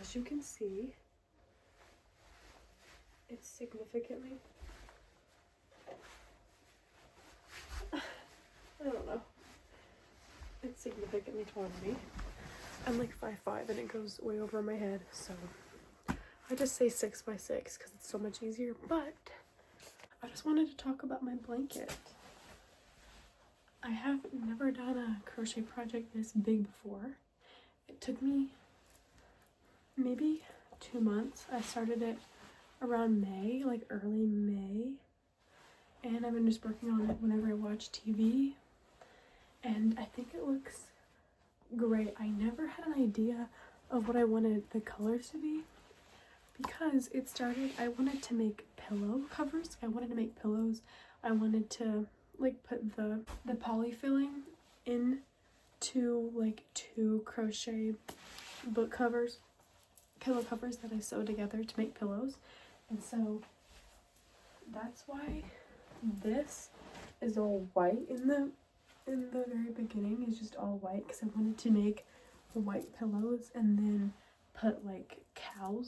as you can see, it's significantly, I don't know, it's significantly taller than me. I'm like 5'5" and it goes way over my head, so I just say 6 by 6 because it's so much easier. But I just wanted to talk about my blanket. I have never done a crochet project this big before. It took me maybe 2 months. I started it around May, like early May, and I've been just working on it whenever I watch TV, and I think it looks great. I never had an idea of what I wanted the colors to be because it started, I wanted to make pillow covers. I wanted to make pillows. I wanted to like put the poly filling into like 2 crochet book covers, pillow covers that I sewed together to make pillows. And so that's why this is all white in the very beginning, is just all white, because I wanted to make white pillows and then put like cow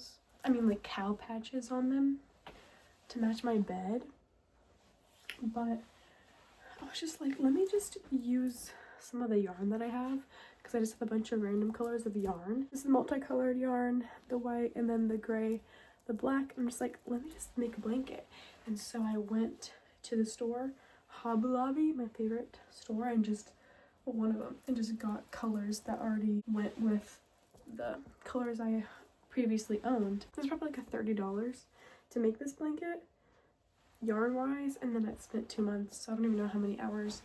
patches on them to match my bed. But I was just like, let me just use some of the yarn that I have, because I just have a bunch of random colors of yarn. This is the multicolored yarn, the white, and then the gray, the black. I'm just like, let me just make a blanket. And so I went to the store, Hobby Lobby, my favorite store, and just one of them, and just got colors that already went with the colors I previously owned. It was probably like $30 to make this blanket, yarn wise, and then I spent 2 months, so I don't even know how many hours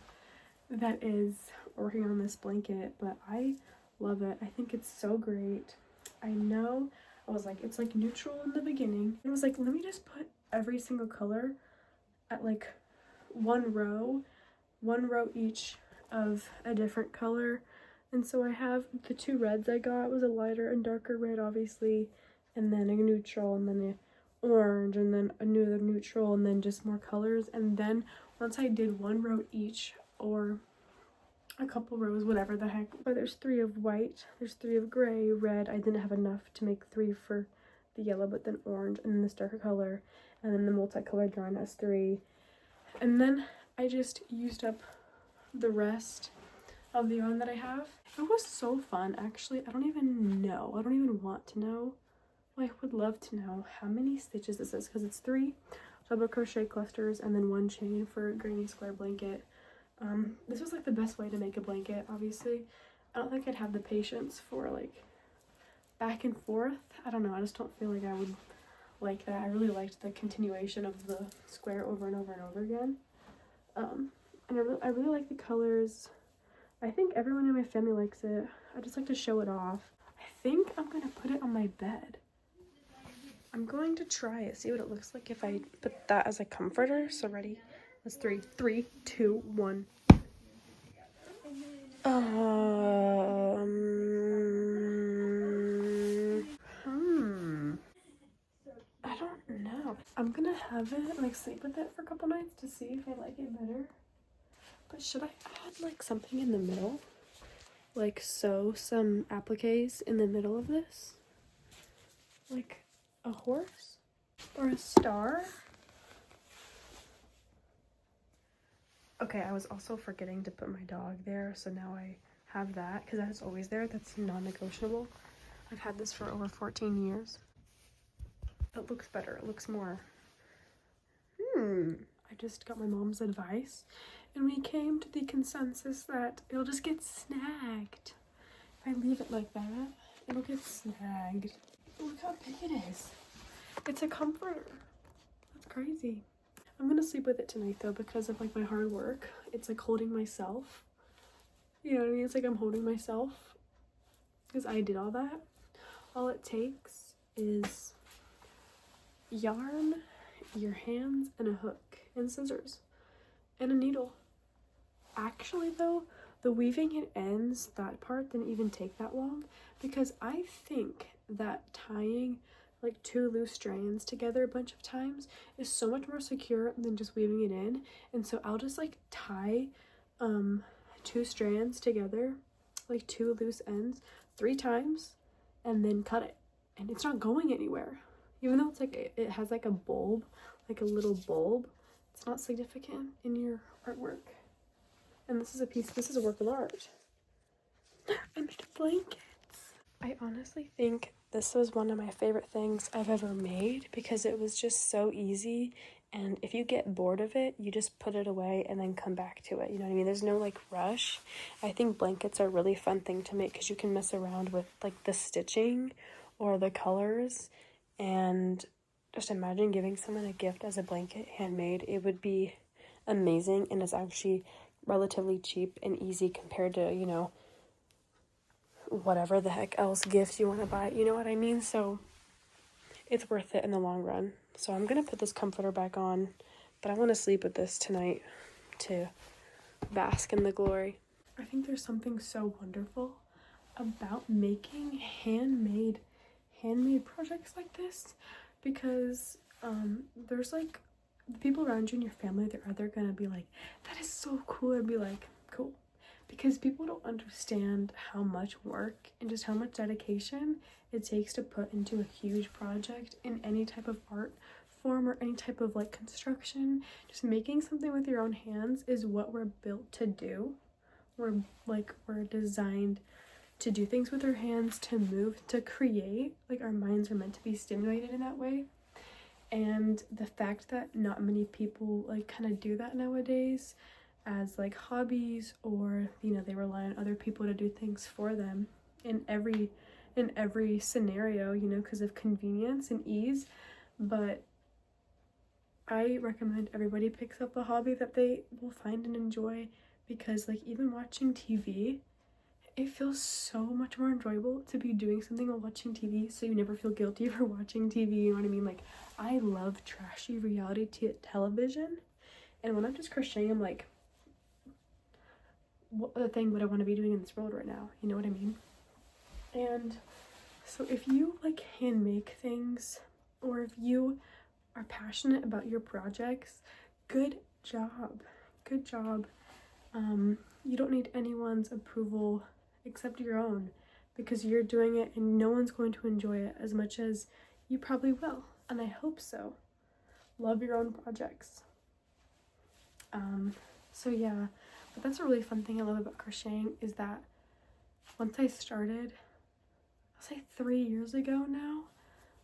that is working on this blanket, but I love it. I think it's so great. I know I was like, it's like neutral in the beginning. I was like, let me just put every single color at like one row each of a different color. And so I have the 2 reds I got, was a lighter and darker red, obviously, and then a neutral, and then a orange, and then another neutral, and then just more colors. And then once I did 1 row each, or a couple rows, whatever the heck, but there's 3 of white, there's 3 of gray, red. I didn't have enough to make 3 for the yellow, but then orange, and then this darker color, and then the multicolored yarn has 3. And then I just used up the rest of the yarn that I have. It was so fun, actually. I don't even want to know. Well, I would love to know how many stitches this is, because it's 3 double crochet clusters and then 1 chain for a granny square blanket. This was like the best way to make a blanket, obviously. I don't think I'd have the patience for like back and forth. I don't know, I just don't feel like I would like that. I really liked the continuation of the square over and over and over again. And I really like the colors. I think everyone in my family likes it. I just like to show it off. I think I'm gonna put it on my bed. I'm going to try it, see what it looks like if I put that as a comforter. So ready? That's 3, 2, 1. I don't know. I'm gonna have it, like, sleep with it for a couple nights to see if I like it better. But should I add, like, something in the middle? Like, sew some appliques in the middle of this? Like a horse? Or a star? Okay, I was also forgetting to put my dog there, so now I have that, because that's always there. That's non-negotiable. I've had this for over 14 years. It looks better. It looks more... I just got my mom's advice, and we came to the consensus that it'll just get snagged. If I leave it like that, it'll get snagged. Look how big it is. It's a comforter. That's crazy. I'm gonna sleep with it tonight though, because of like my hard work. It's like holding myself. You know what I mean? It's like I'm holding myself because I did all that. All it takes is yarn, your hands, and a hook, and scissors, and a needle. Actually though, the weaving and ends, that part didn't even take that long, because I think that tying like 2 loose strands together a bunch of times is so much more secure than just weaving it in. And so I'll just like tie 2 strands together, like 2 loose ends, 3 times, and then cut it. and it's not going anywhere. Even though it's like it has like a bulb, like a little bulb, it's not significant in your artwork. And this is a work of art. I made blankets. I honestly think this was one of my favorite things I've ever made because it was just so easy, and if you get bored of it, you just put it away and then come back to it. You know what I mean? There's no like rush. I think blankets are a really fun thing to make because you can mess around with like the stitching or the colors, and just imagine giving someone a gift as a blanket handmade. It would be amazing, and it's actually relatively cheap and easy compared to, you know, whatever the heck else gifts you want to buy, you know what I mean? So it's worth it in the long run. So I'm gonna put this comforter back on, but I want to sleep with this tonight to bask in the glory. I think there's something so wonderful about making handmade projects like this, because there's like the people around you in your family, they're either gonna be like, that is so cool, or be like, cool. Because people don't understand how much work and just how much dedication it takes to put into a huge project in any type of art form or any type of like construction. Just making something with your own hands is what we're built to do. We're designed to do things with our hands, to move, to create. Like, our minds are meant to be stimulated in that way. And the fact that not many people like kind of do that nowadays as like hobbies, or you know, they rely on other people to do things for them in every scenario, you know, because of convenience and ease. But I recommend everybody picks up a hobby that they will find and enjoy, because like even watching TV, it feels so much more enjoyable to be doing something while watching TV, so you never feel guilty for watching TV, you know what I mean? Like, I love trashy reality television, and when I'm just crocheting, I'm like, what other thing would I want to be doing in this world right now? You know what I mean? And so if you like hand make things, or if you are passionate about your projects, good job. Good job. You don't need anyone's approval except your own, because you're doing it and no one's going to enjoy it as much as you probably will. And I hope so. Love your own projects. So yeah, but that's a really fun thing I love about crocheting, is that once I started, I'll say 3 years ago now,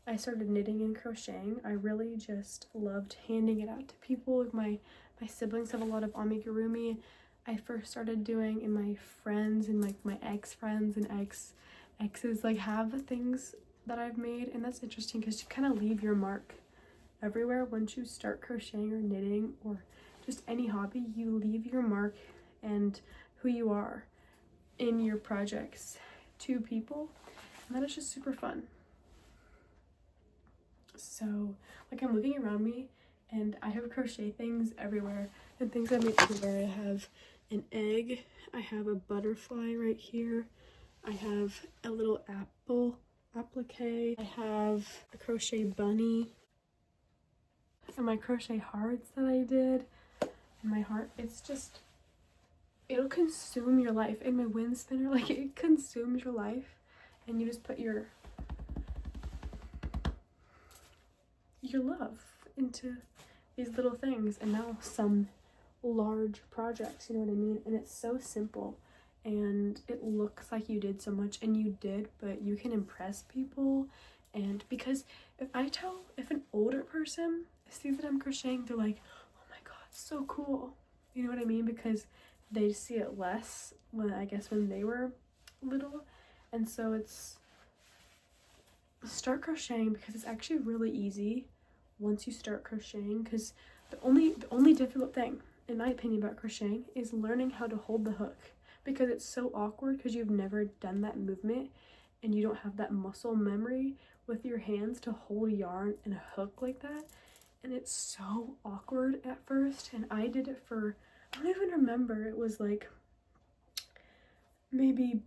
I started knitting and crocheting. I really just loved handing it out to people. My siblings have a lot of amigurumi. I first started doing, and my friends and like my ex-friends and exes like have the things that I've made. And that's interesting because you kind of leave your mark everywhere once you start crocheting or knitting or just any hobby. You leave your mark and who you are in your projects to people, and that is just super fun. So like, I'm looking around me and I have crochet things everywhere and things I made everywhere. I have an egg, I have a butterfly right here, I have a little applique, I have a crochet bunny, and my crochet hearts that I did, and my heart, it's just, it'll consume your life. And my wind spinner, like, it consumes your life, and you just put your love into these little things, and now some large projects, you know what I mean? And it's so simple, and it looks like you did so much, and you did, but you can impress people. And because if an older person sees that I'm crocheting, they're like, oh my god, so cool, you know what I mean? Because they see it less when they were little. And so it's, start crocheting, because it's actually really easy once you start crocheting. Because the only difficult thing, in my opinion, about crocheting is learning how to hold the hook, because it's so awkward because you've never done that movement and you don't have that muscle memory with your hands to hold yarn and a hook like that. And it's so awkward at first, and I did it for, I don't even remember, it was like maybe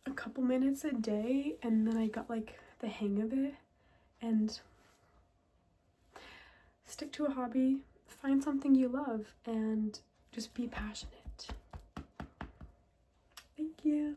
a couple minutes a day, and then I got like the hang of it. And stick to a hobby, find something you love, and just be passionate. Thank you.